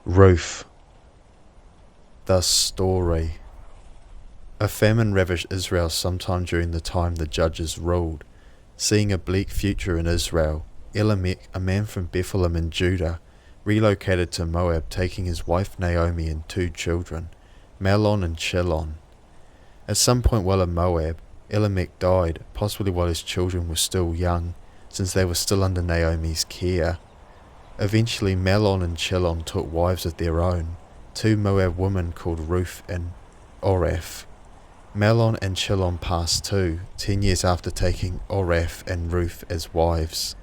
Ruth. The story. A famine ravaged Israel sometime during the time the judges ruled. Seeing a bleak future in Israel, Elimelech, a man from Bethlehem in Judah, relocated to Moab, taking his wife Naomi and 2 children, Mahlon and Chilion. At some point while in Moab, Elimelech died, possibly while his children were still young, since they were still under Naomi's care. Eventually Mahlon and Chilion took wives of their own, 2 Moab women called Ruth and Orpah. Mahlon and Chilion passed too, 10 years after taking Orpah and Ruth as wives.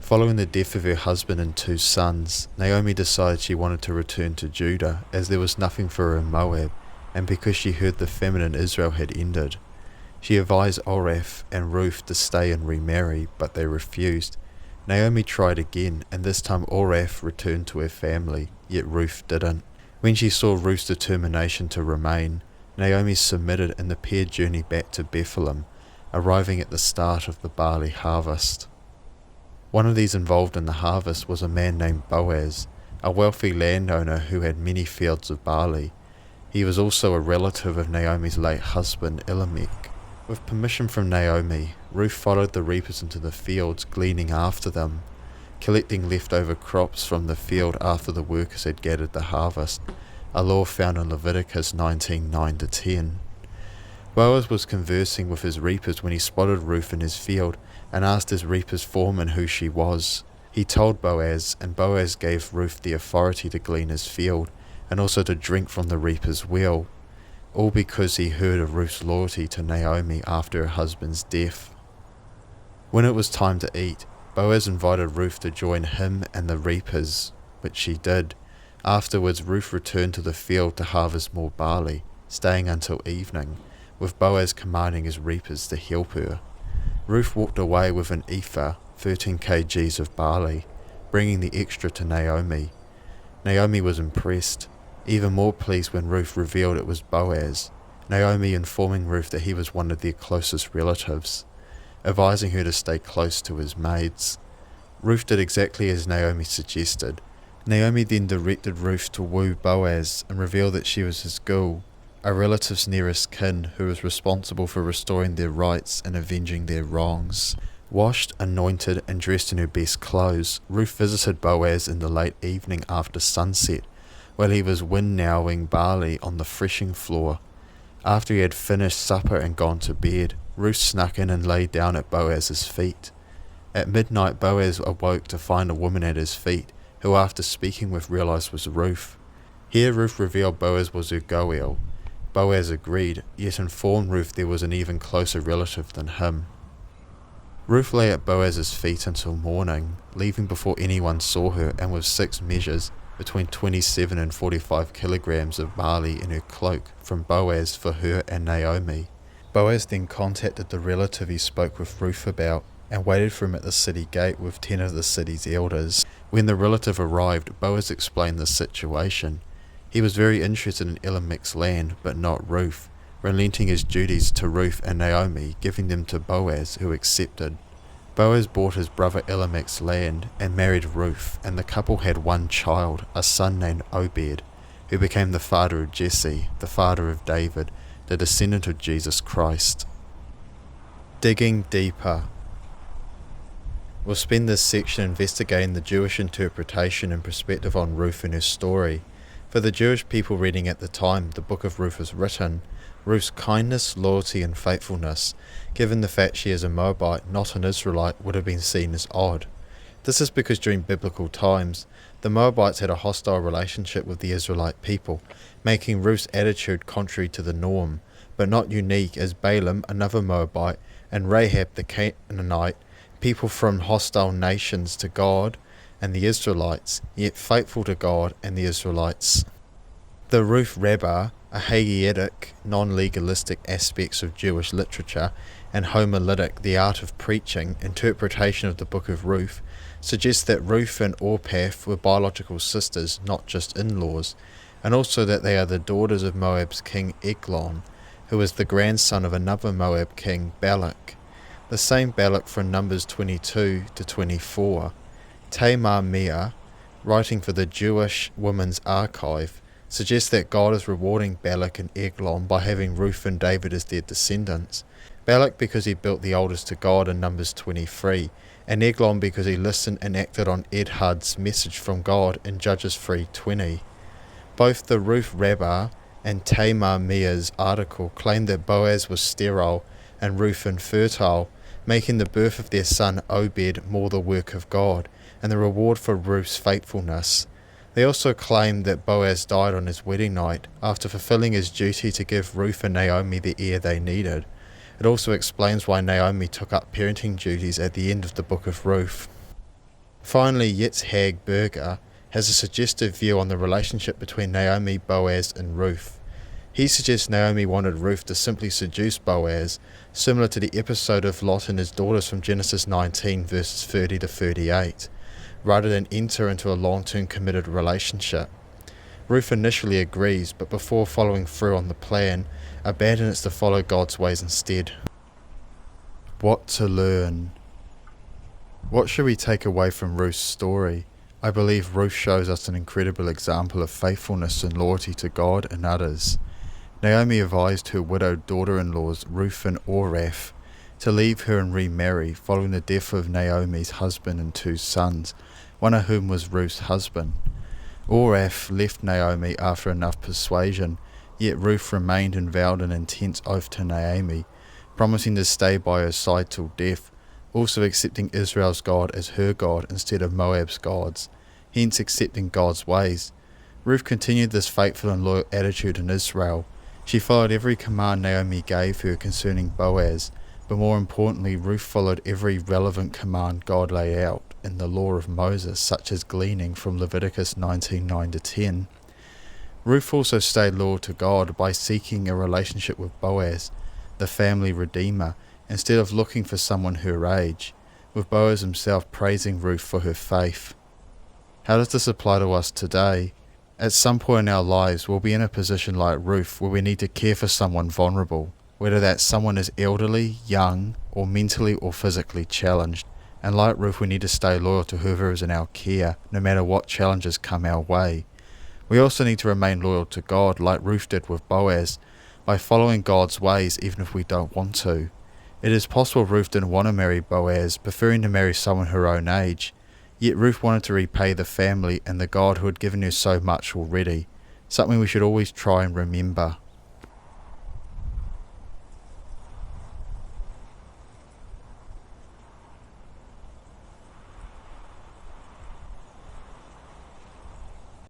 Following the death of her husband and 2 sons, Naomi decided she wanted to return to Judah, as there was nothing for her in Moab, and because she heard the famine in Israel had ended. She advised Orpah and Ruth to stay and remarry, but they refused. Naomi tried again, and this time Orpah returned to her family, yet Ruth didn't. When she saw Ruth's determination to remain, Naomi submitted, and the pair journeyed back to Bethlehem, arriving at the start of the barley harvest. One of these involved in the harvest was a man named Boaz, a wealthy landowner who had many fields of barley. He was also a relative of Naomi's late husband Elimelech. With permission from Naomi, Ruth followed the reapers into the fields, gleaning after them, collecting leftover crops from the field after the workers had gathered the harvest, a law found in Leviticus 19:9-10. Boaz was conversing with his reapers when he spotted Ruth in his field and asked his reapers' foreman who she was. He told Boaz, and Boaz gave Ruth the authority to glean his field and also to drink from the reaper's well, all because he heard of Ruth's loyalty to Naomi after her husband's death. When it was time to eat, Boaz invited Ruth to join him and the reapers, which she did. Afterwards, Ruth returned to the field to harvest more barley, staying until evening, with Boaz commanding his reapers to help her. Ruth walked away with an ephah, 13 kgs of barley, bringing the extra to Naomi. Naomi was impressed, even more pleased when Ruth revealed it was Boaz, Naomi informing Ruth that he was one of their closest relatives, advising her to stay close to his maids. Ruth did exactly as Naomi suggested. Naomi then directed Ruth to woo Boaz and revealed that she was his ghoul, a relative's nearest kin who was responsible for restoring their rights and avenging their wrongs. Washed, anointed, and dressed in her best clothes, Ruth visited Boaz in the late evening after sunset, while he was winnowing barley on the threshing floor. After he had finished supper and gone to bed, Ruth snuck in and lay down at Boaz's feet. At midnight, Boaz awoke to find a woman at his feet, who after speaking with realized was Ruth. Here Ruth revealed Boaz was her goel. Boaz agreed, yet informed Ruth there was an even closer relative than him. Ruth lay at Boaz's feet until morning, leaving before anyone saw her, and with 6 measures, between 27 and 45 kilograms of barley in her cloak from Boaz for her and Naomi. Boaz then contacted the relative he spoke with Ruth about, and waited for him at the city gate with 10 of the city's elders. When the relative arrived, Boaz explained the situation. He was very interested in Elimelech's land, but not Ruth, relenting his duties to Ruth and Naomi, giving them to Boaz, who accepted. Boaz bought his brother Elimelech's land and married Ruth, and the couple had 1 child, a son named Obed, who became the father of Jesse, the father of David, the descendant of Jesus Christ. Digging deeper. We'll spend this section investigating the Jewish interpretation and perspective on Ruth and her story. For the Jewish people reading at the time the book of Ruth was written, Ruth's kindness, loyalty and faithfulness, given the fact she is a Moabite, not an Israelite, would have been seen as odd. This is because during biblical times, the Moabites had a hostile relationship with the Israelite people, making Ruth's attitude contrary to the norm, but not unique, as Balaam, another Moabite, and Rahab the Canaanite, people from hostile nations to God and the Israelites, yet faithful to God and the Israelites. The Ruth Rabbah, a Haggaitic, non-legalistic aspects of Jewish literature, and homiletic, the art of preaching, interpretation of the book of Ruth, suggests that Ruth and Orpah were biological sisters, not just in-laws, and also that they are the daughters of Moab's king Eglon, who was the grandson of another Moab king, Balak. The same Balak from Numbers 22 to 24. Tamar Mea, writing for the Jewish Women's Archive, suggests that God is rewarding Balak and Eglon by having Ruth and David as their descendants. Balak because he built the altars to God in Numbers 23, and Eglon because he listened and acted on Edhad's message from God in Judges 3:20. Both the Ruth Rabbah and Tamar Meah's article claim that Boaz was sterile and Ruth infertile, making the birth of their son Obed more the work of God and the reward for Ruth's faithfulness. They also claim that Boaz died on his wedding night after fulfilling his duty to give Ruth and Naomi the heir they needed. It also explains why Naomi took up parenting duties at the end of the book of Ruth. Finally, Yitzhak Berger has a suggestive view on the relationship between Naomi, Boaz and Ruth. He suggests Naomi wanted Ruth to simply seduce Boaz, similar to the episode of Lot and his daughters from Genesis 19 verses 30 to 38, rather than enter into a long-term committed relationship. Ruth initially agrees, but before following through on the plan, abandons to follow God's ways instead. What to learn? What should we take away from Ruth's story? I believe Ruth shows us an incredible example of faithfulness and loyalty to God and others. Naomi advised her widowed daughter-in-laws Ruth and Orpah to leave her and remarry following the death of Naomi's husband and 2 sons, one of whom was Ruth's husband. Orpah left Naomi after enough persuasion, yet Ruth remained and vowed an intense oath to Naomi, promising to stay by her side till death, also accepting Israel's God as her God instead of Moab's gods, hence accepting God's ways. Ruth continued this faithful and loyal attitude in Israel. She followed every command Naomi gave her concerning Boaz, but more importantly, Ruth followed every relevant command God laid out in the law of Moses, such as gleaning from Leviticus 19:9-10. Ruth also stayed loyal to God by seeking a relationship with Boaz, the family redeemer, instead of looking for someone her age, with Boaz himself praising Ruth for her faith. How does this apply to us today? At some point in our lives, we'll be in a position like Ruth where we need to care for someone vulnerable, whether that someone is elderly, young, or mentally or physically challenged. And like Ruth, we need to stay loyal to whoever is in our care, no matter what challenges come our way. We also need to remain loyal to God, like Ruth did with Boaz, by following God's ways even if we don't want to. It is possible Ruth didn't want to marry Boaz, preferring to marry someone her own age, yet Ruth wanted to repay the family and the God who had given her so much already, something we should always try and remember.